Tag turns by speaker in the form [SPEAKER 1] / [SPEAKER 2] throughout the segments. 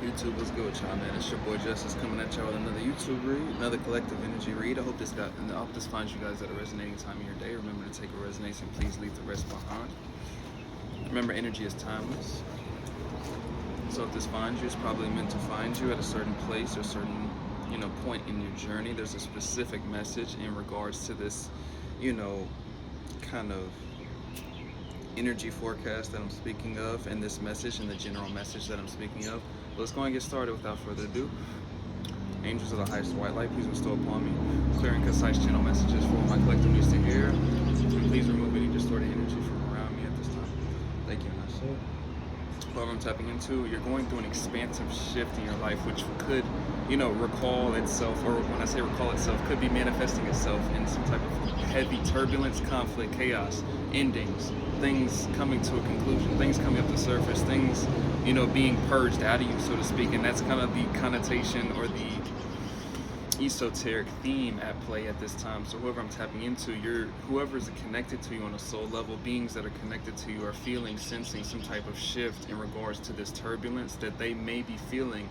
[SPEAKER 1] YouTube, what's good with y'all, man? It's your boy Justice coming at y'all with another YouTube read, another collective energy read. I hope this finds you guys at a resonating time of your day. Remember to take a resonance and please leave the rest behind. Remember, energy is timeless. So if this finds you, it's probably meant to find you at a certain place or a certain, point in your journey. There's a specific message in regards to this, kind of energy forecast that I'm speaking of, and this message and the general message that I'm speaking of. Let's go and get started without further ado. Angels of the highest white light, please bestow upon me clear and concise channel messages for what my collective needs to hear. And please remove any distorted energy from around me at this time. Thank you, and that's it. Whoever I'm tapping into, you're going through an expansive shift in your life, which could, recall itself, or when I say recall itself, could be manifesting itself in some type of heavy turbulence, conflict, chaos, endings, things coming to a conclusion, things coming up to surface, things, being purged out of you, so to speak. And that's kind of the connotation or the esoteric theme at play at this time. So whoever I'm tapping into, whoever is connected to you on a soul level, beings that are connected to you are feeling, sensing some type of shift in regards to this turbulence that they may be feeling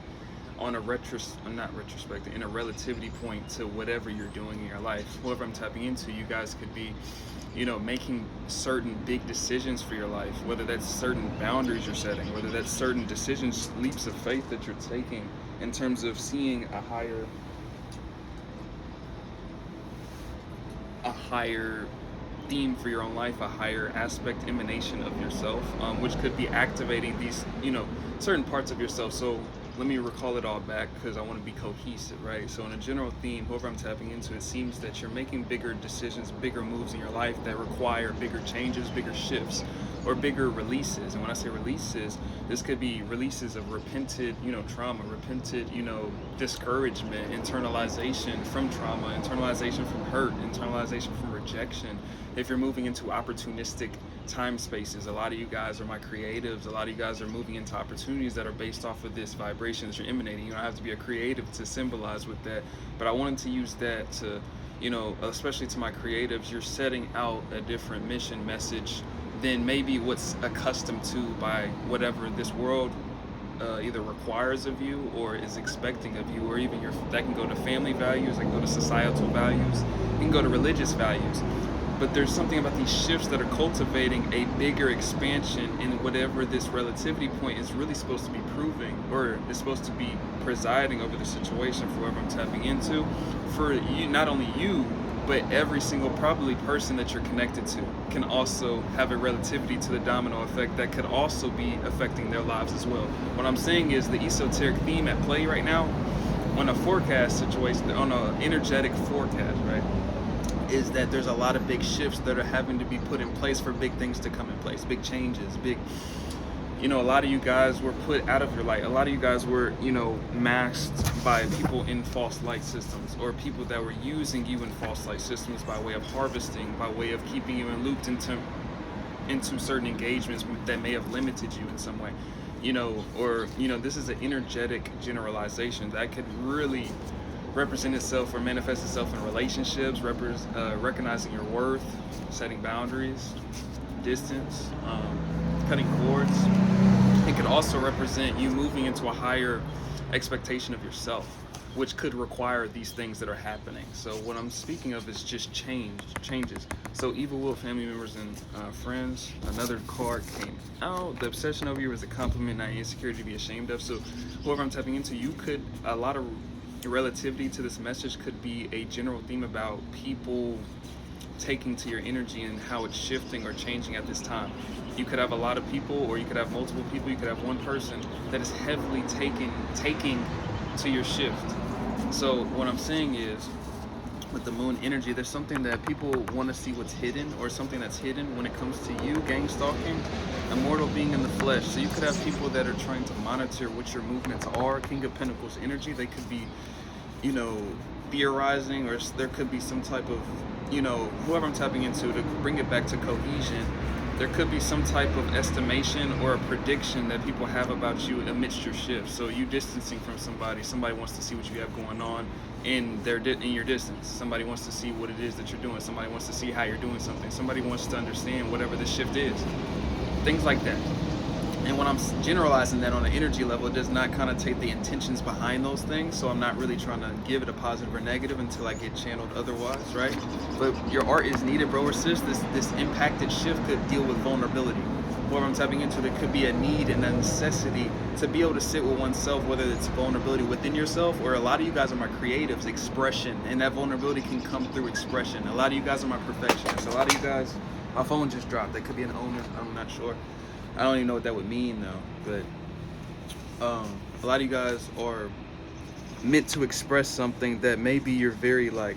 [SPEAKER 1] on a in a relativity point to whatever you're doing in your life. Whoever I'm tapping into, you guys could be, making certain big decisions for your life, whether that's certain boundaries you're setting, whether that's certain decisions, leaps of faith that you're taking in terms of seeing a higher theme for your own life, a higher aspect, emanation of yourself, which could be activating these, certain parts of yourself. So let me recall it all back because I want to be cohesive, right? So in a general theme, whoever I'm tapping into, it seems that you're making bigger decisions, bigger moves in your life that require bigger changes, bigger shifts, or bigger releases. And when I say releases, this could be releases of repented, trauma, repented, discouragement, internalization from trauma, internalization from hurt, internalization from rejection. If you're moving into opportunistic time spaces, a lot of you guys are my creatives, a lot of you guys are moving into opportunities that are based off of this vibration that you're emanating. You don't have to be a creative to symbolize with that, but I wanted to use that to, especially to my creatives, you're setting out a different mission message than maybe what's accustomed to by whatever this world either requires of you or is expecting of you, or even that can go to family values, that can go to societal values, it can go to religious values. But there's something about these shifts that are cultivating a bigger expansion in whatever this relativity point is really supposed to be proving, or is supposed to be presiding over the situation for whoever I'm tapping into. For you, not only you, but every single probably person that you're connected to can also have a relativity to the domino effect that could also be affecting their lives as well. What I'm saying is the esoteric theme at play right now on a forecast situation, on an energetic forecast, right, is that there's a lot of big shifts that are having to be put in place for big things to come in place, big changes, a lot of you guys were put out of your light. A lot of you guys were, masked by people in false light systems, or people that were using you in false light systems by way of harvesting, by way of keeping you looped into certain engagements that may have limited you in some way, this is an energetic generalization that could really represent itself or manifest itself in relationships, recognizing your worth, setting boundaries, distance, cutting cords. It could also represent you moving into a higher expectation of yourself, which could require these things that are happening. So what I'm speaking of is just changes. So evil will, family members and friends. Another card came out. The obsession over you is a compliment, not insecurity to be ashamed of. So whoever I'm tapping into, a lot of relativity to this message could be a general theme about people taking to your energy and how it's shifting or changing at this time. You could have a lot of people, or you could have multiple people, you could have one person that is heavily taking to your shift. So what I'm saying is, with the moon energy, there's something that people want to see what's hidden, or something that's hidden when it comes to you, gang stalking, immortal being in the flesh. So you could have people that are trying to monitor what your movements are. King of Pentacles energy, they could be, theorizing, or there could be some type of, whoever I'm tapping into, to bring it back to cohesion, there could be some type of estimation or a prediction that people have about you amidst your shift. So you distancing from somebody wants to see what you have going on in your distance. Somebody wants to see what it is that you're doing. Somebody wants to see how you're doing something. Somebody wants to understand whatever the shift is. Things like that. And when I'm generalizing that on an energy level, it does not connotate the intentions behind those things. So I'm not really trying to give it a positive or negative until I get channeled otherwise, right? But your art is needed, bro or sis. This impacted shift could deal with vulnerability. Whatever I'm tapping into, there could be a need and a necessity to be able to sit with oneself, whether it's vulnerability within yourself, or a lot of you guys are my creatives, expression, and that vulnerability can come through expression. A lot of you guys are my perfectionists. A lot of you guys, my phone just dropped. That could be an owner, I'm not sure. I don't even know what that would mean though, but a lot of you guys are meant to express something that maybe you're very like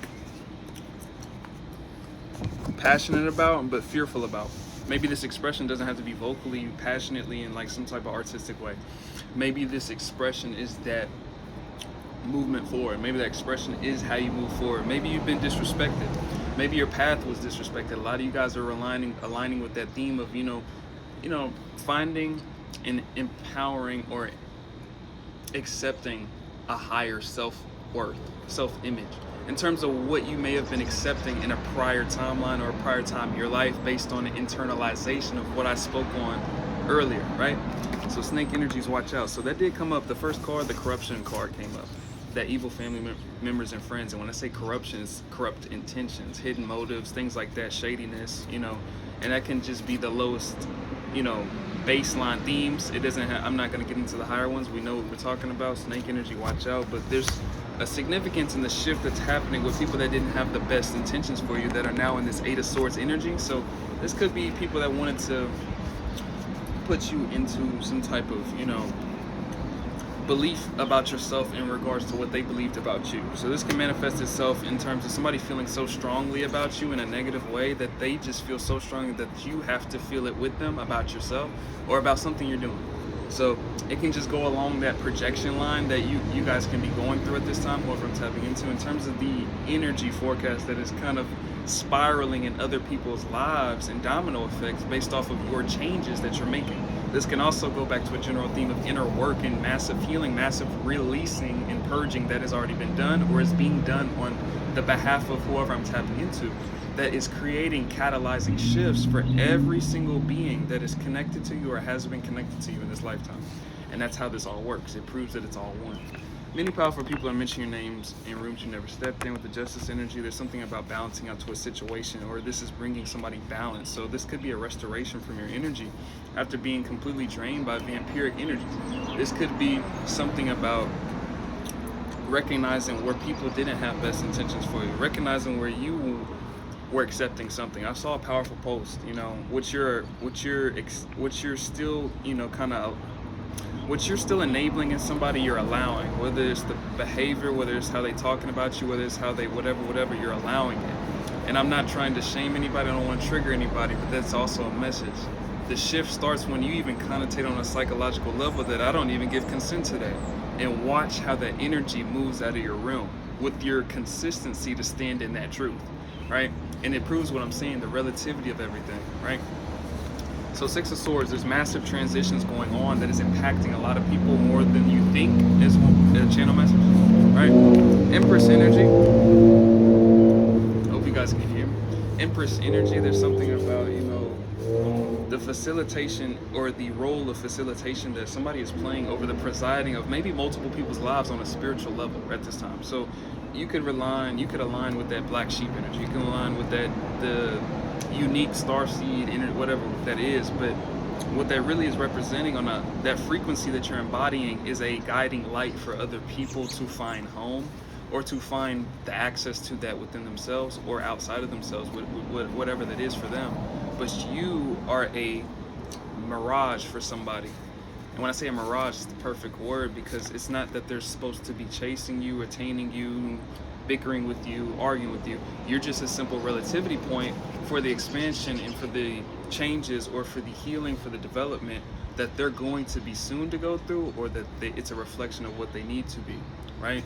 [SPEAKER 1] passionate about but fearful about. Maybe this expression doesn't have to be vocally, passionately, in like some type of artistic way. Maybe this expression is that movement forward. Maybe that expression is how you move forward. Maybe you've been disrespected. Maybe your path was disrespected. A lot of you guys are aligning with that theme of, you know, finding and empowering or accepting a higher self-worth, self-image, in terms of what you may have been accepting in a prior timeline or a prior time in your life based on the internalization of what I spoke on earlier, right? So snake energies, watch out. So that did come up. The first card, the corruption card, came up. That evil family members and friends. And when I say corruption, it's corrupt intentions, hidden motives, things like that, shadiness, you know, and that can just be the lowest, you know, baseline themes. It doesn't have, I'm not going to get into the higher ones. We know what we're talking about. Snake energy, watch out. But there's a significance in the shift that's happening with people that didn't have the best intentions for you that are now in this Eight of Swords energy. So this could be people that wanted to put you into some type of, you know, belief about yourself in regards to what they believed about you. So this can manifest itself in terms of somebody feeling so strongly about you in a negative way that they just feel so strongly that you have to feel it with them about yourself or about something you're doing. So it can just go along that projection line that you guys can be going through at this time, whoever I'm tapping into, in terms of the energy forecast that is kind of spiraling in other people's lives and domino effects based off of your changes that you're making. This can also go back to a general theme of inner work and massive healing, massive releasing and purging that has already been done or is being done on the behalf of whoever I'm tapping into, that is creating catalyzing shifts for every single being that is connected to you or has been connected to you in this lifetime. And that's how this all works. It proves that it's all one. Many powerful people are mentioning your names in rooms you never stepped in with the justice energy. There's something about balancing out to a situation, or this is bringing somebody balance. So this could be a restoration from your energy after being completely drained by vampiric energies. This could be something about recognizing where people didn't have best intentions for you, recognizing where you were accepting something. I saw a powerful post, you know, what you're still, you know, kind of what you're still enabling in somebody, you're allowing, whether it's the behavior, whether it's how they talking about you, whether it's how they whatever, you're allowing it. And I'm not trying to shame anybody, I don't want to trigger anybody, but that's also a message. The shift starts when you even connotate on a psychological level that I don't even give consent to that, and watch how that energy moves out of your realm with your consistency to stand in that truth, right? And it proves what I'm saying, the relativity of everything, right? So Six of Swords, there's massive transitions going on that is impacting a lot of people more than you think, is a channel message, right? Empress energy. Hope you guys can hear me. Empress energy, there's something about, you know, the facilitation or the role of facilitation that somebody is playing over the presiding of maybe multiple people's lives on a spiritual level at this time. So you could align with that black sheep energy. You can align with that, the unique starseed energy, whatever that is. But what that really is representing on that frequency that you're embodying is a guiding light for other people to find home or to find the access to that within themselves or outside of themselves, whatever that is for them. But you are a mirage for somebody. And when I say a mirage, it's the perfect word, because it's not that they're supposed to be chasing you, attaining you, bickering with you, arguing with you. You're just a simple relativity point for the expansion and for the changes or for the healing, for the development that they're going to be soon to go through, or that it's a reflection of what they need to be, right?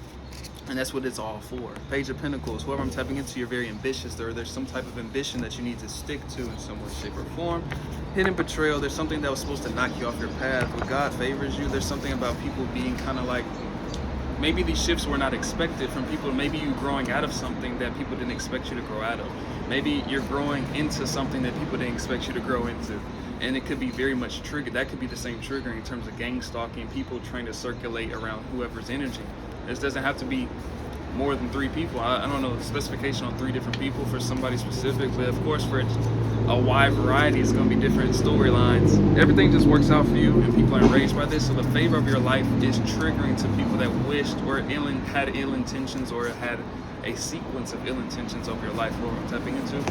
[SPEAKER 1] And that's what it's all for. Page of Pentacles, whoever I'm tapping into, you're very ambitious. There's some type of ambition that you need to stick to in some way, shape, or form. Hidden betrayal, there's something that was supposed to knock you off your path. When God favors you, there's something about people being kind of like, maybe these shifts were not expected from people. Maybe you growing out of something that people didn't expect you to grow out of. Maybe you're growing into something that people didn't expect you to grow into. And it could be very much triggered. That could be the same trigger in terms of gang stalking, people trying to circulate around whoever's energy. This doesn't have to be more than 3 people. I don't know the specification on 3 different people for somebody specific, but of course for a wide variety, it's going to be different storylines. Everything just works out for you, and people are enraged by this. So the favor of your life is triggering to people that wished or had ill intentions, or had a sequence of ill intentions over your life. What I'm tapping into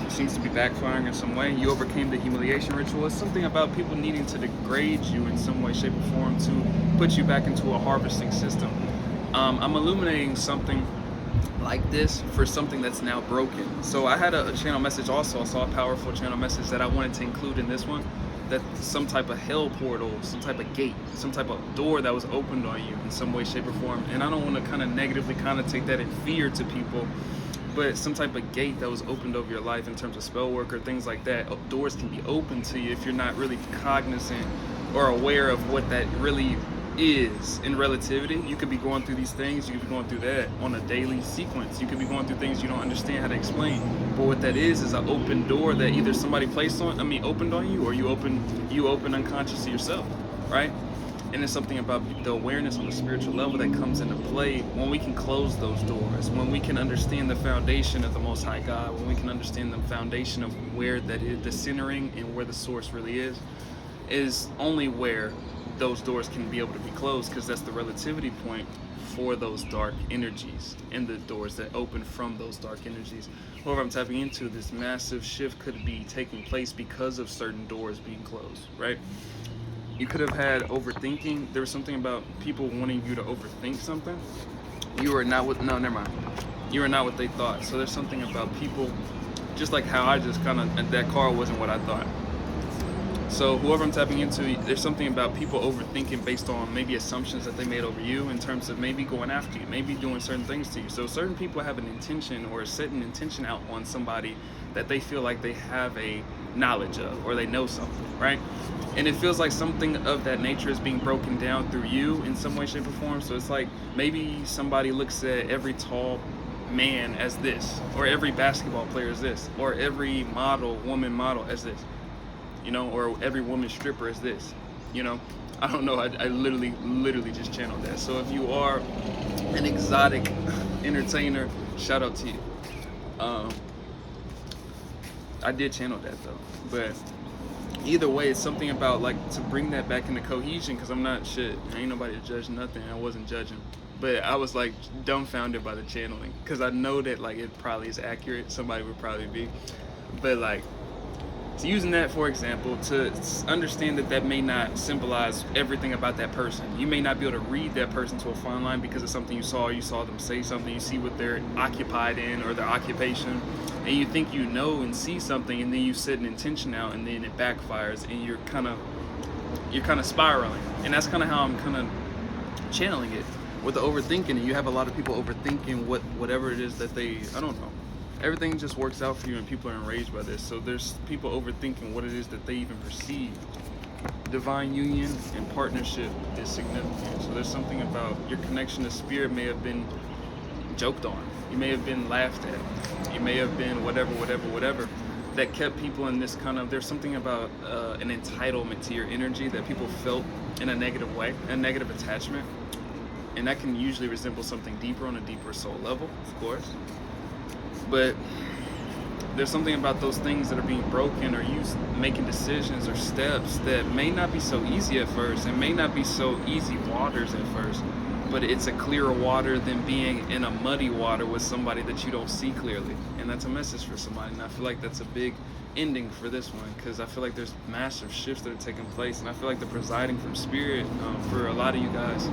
[SPEAKER 1] seems to be backfiring in some way. You overcame the humiliation ritual. It's something about people needing to degrade you in some way, shape, or form to put you back into a harvesting system. I'm illuminating something like this for something that's now broken. So I had a channel message also. I saw a powerful channel message that I wanted to include in this one, that some type of hell portal, some type of gate, some type of door that was opened on you in some way, shape, or form. And I don't want to kind of negatively connotate that in fear to people, but some type of gate that was opened over your life in terms of spell work or things like that. Doors can be open to you if you're not really cognizant or aware of what that really is in relativity. You could be going through these things, you could be going through that on a daily sequence. You could be going through things you don't understand how to explain. But what that is an open door that either somebody opened on you, or you open unconsciously yourself, right? And it's something about the awareness on the spiritual level that comes into play when we can close those doors, when we can understand the foundation of the Most High God, when we can understand the foundation of where that is, the centering and where the source really is only where those doors can be able to be closed, because that's the relativity point for those dark energies and the doors that open from those dark energies. However, I'm tapping into this massive shift could be taking place because of certain doors being closed, right? You could have had overthinking. There was something about people wanting you to overthink something. You are not what, no, never mind. You are not what they thought. So there's something about people, just like how I just kind of, that car wasn't what I thought. So whoever I'm tapping into, there's something about people overthinking based on maybe assumptions that they made over you in terms of maybe going after you, maybe doing certain things to you. So certain people have an intention or set an intention out on somebody that they feel like they have a knowledge of, or they know something, right? And it feels like something of that nature is being broken down through you in some way, shape, or form. So it's like maybe somebody looks at every tall man as this, or every basketball player as this, or every woman model as this, you know, or every woman stripper is this, you know. I don't know, I literally just channeled that. So if you are an exotic entertainer, shout out to you. I did channel that though, but either way, it's something about like to bring that back into cohesion, because I'm not shit, ain't nobody to judge nothing. I wasn't judging, but I was like dumbfounded by the channeling, because I know that like it probably is accurate, somebody would probably be, but like, so using that for example, to understand that that may not symbolize everything about that person. You may not be able to read that person to a fine line because of something you saw them say something, you see what they're occupied in or their occupation, and you think you know and see something, and then you set an intention out, and then it backfires, and you're kind of spiraling. And that's kind of how I'm kind of channeling it with the overthinking. And you have a lot of people overthinking whatever it is that they, I don't know. Everything just works out for you, and people are enraged by this. So there's people overthinking what it is that they even perceive. Divine union and partnership is significant. So there's something about your connection to spirit may have been joked on. You may have been laughed at. You may have been whatever, that kept people in this kind of, there's something about an entitlement to your energy that people felt in a negative way, a negative attachment. And that can usually resemble something deeper on a deeper soul level, of course. But there's something about those things that are being broken, or you making decisions or steps that may not be so easy at first, and may not be so easy waters at first, but it's a clearer water than being in a muddy water with somebody that you don't see clearly. And that's a message for somebody. And I feel like that's a big ending for this one, because I feel like there's massive shifts that are taking place, and I feel like the presiding from spirit for a lot of you guys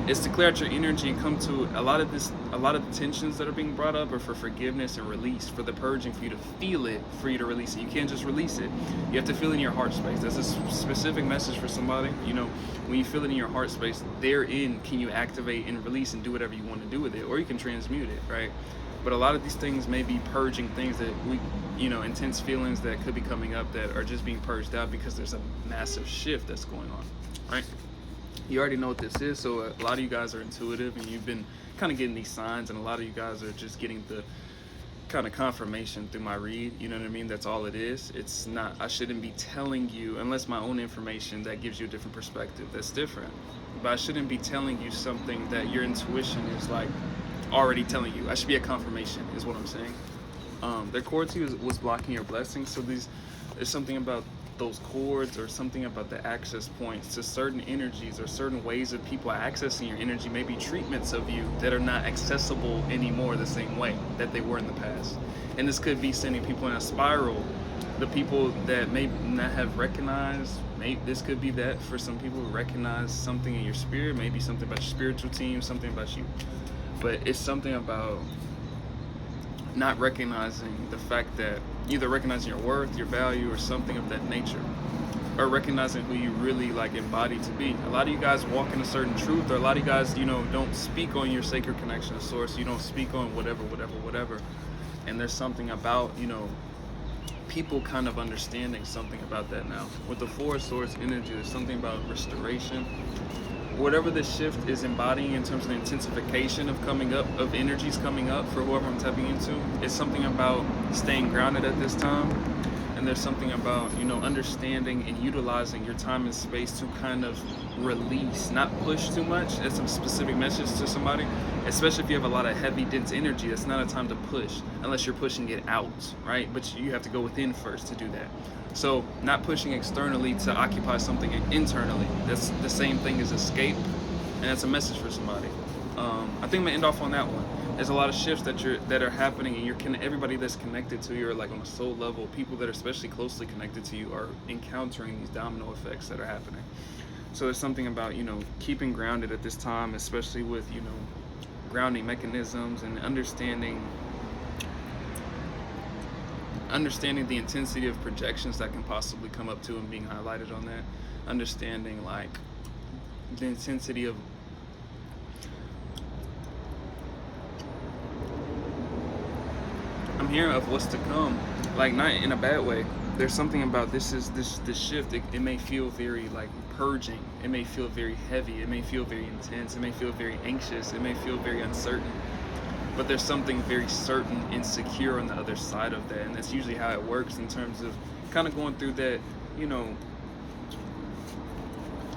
[SPEAKER 1] is to clear out your energy and come to a lot of the tensions that are being brought up are for forgiveness and release, for the purging, for you to feel it, for you to release it. You can't just release it. You have to feel it in your heart space. That's a specific message for somebody. You know, when you feel it in your heart space, therein can you activate and release and do whatever you want to do with it, or you can transmute it, right? But a lot of these things may be purging things that intense feelings that could be coming up that are just being purged out because there's a massive shift that's going on, right? You already know what this is, so a lot of you guys are intuitive, and you've been kind of getting these signs, and a lot of you guys are just getting kind of confirmation through my read, you know what I mean? That's all it is. It's not, I shouldn't be telling you, unless my own information that gives you a different perspective, that's different. But I shouldn't be telling you something that your intuition is like already telling you. I should be a confirmation, is what I'm saying. Their cord was blocking your blessings, so there's something about those cords or something about the access points to certain energies or certain ways of people accessing your energy, maybe treatments of you that are not accessible anymore the same way that they were in the past. And this could be sending people in a spiral. The people that may not have recognized, this could be that for some people who recognize something in your spirit, maybe something about your spiritual team, something about you. But it's something about not recognizing the fact that either recognizing your worth, your value, or something of that nature, or recognizing who you really like embody to be. A lot of you guys walk in a certain truth, or a lot of you guys, don't speak on your sacred connection to source. You don't speak on whatever. And there's something about, people kind of understanding something about that now. With the forest source energy, there's something about restoration. Whatever the shift is embodying in terms of the intensification of coming up, of energies coming up for whoever I'm tapping into, it's something about staying grounded at this time. And there's something about, understanding and utilizing your time and space to kind of release, not push too much. That's a specific message to somebody, especially if you have a lot of heavy, dense energy. That's not a time to push unless you're pushing it out, right? But you have to go within first to do that. So not pushing externally to occupy something internally. That's the same thing as escape, and that's a message for somebody. I think I'm gonna end off on that one. There's a lot of shifts that are happening, and everybody that's connected to you, or like on a soul level, people that are especially closely connected to you, are encountering these domino effects that are happening. So there's something about keeping grounded at this time, especially with grounding mechanisms and understanding the intensity of projections that can possibly come up to and being highlighted on that. Understanding like the intensity of I'm hearing of what's to come, like not in a bad way. There's something about this shift. It may feel very like purging. It may feel very heavy. It may feel very intense. It may feel very anxious. It may feel very uncertain. But there's something very certain and secure on the other side of that, and that's usually how it works in terms of kind of going through that,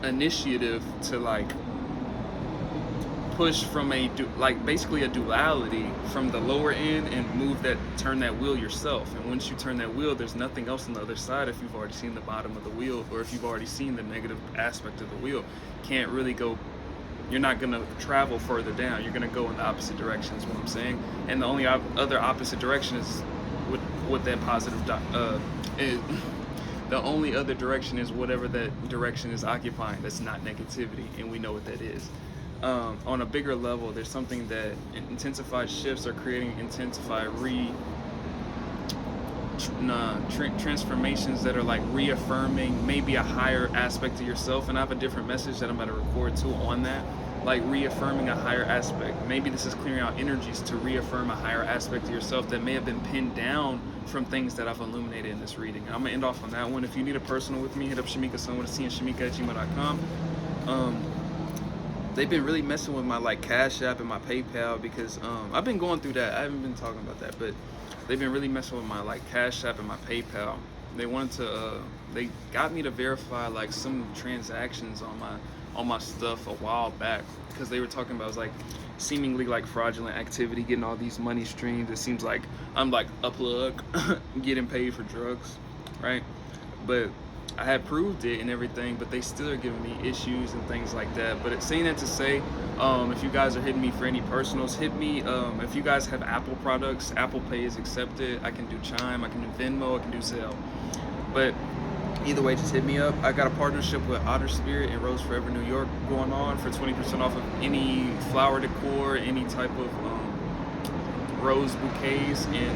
[SPEAKER 1] initiative to like push from basically a duality from the lower end and turn that wheel yourself. And once you turn that wheel, there's nothing else on the other side. If you've already seen the bottom of the wheel, or if you've already seen the negative aspect of the wheel, can't really go. You're not going to travel further down. You're going to go in the opposite direction is what I'm saying. And the only other opposite direction is what that positive is. The only other direction is whatever that direction is occupying. That's not negativity, and we know what that is. On a bigger level, there's something that intensified shifts are creating intensified transformations that are like reaffirming maybe a higher aspect of yourself. And I have a different message that I'm about to record too on that, like reaffirming a higher aspect. Maybe this is clearing out energies to reaffirm a higher aspect of yourself that may have been pinned down from things that I've illuminated in this reading. I'm gonna end off on that one. If you need a personal with me, hit up Shamika Sun with a C and Shamika@gmail.com. They've been really messing with my like Cash App and my PayPal because I've been going through that. I haven't been talking about that, but they've been really messing with my like Cash App and my PayPal. They wanted to they got me to verify like some transactions on my stuff a while back, because they were talking about, it was like seemingly like fraudulent activity, getting all these money streams. It seems like I'm like a plug getting paid for drugs, right? But I had proved it and everything, but they still are giving me issues and things like that. But saying that to say, if you guys are hitting me for any personals, hit me. If you guys have Apple products, Apple Pay is accepted. I can do Chime, I can do Venmo, I can do Zelle. But either way, just hit me up. I got a partnership with Otter Spirit in Rose Forever, New York going on for 20% off of any flower decor, any type of rose bouquets, and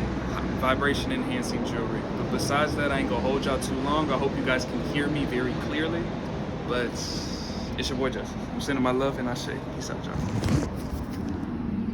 [SPEAKER 1] vibration enhancing jewelry. But besides that, I ain't gonna hold y'all too long. I hope you guys can hear me very clearly. But it's your boy Justice. I'm sending my love and I say peace out, y'all.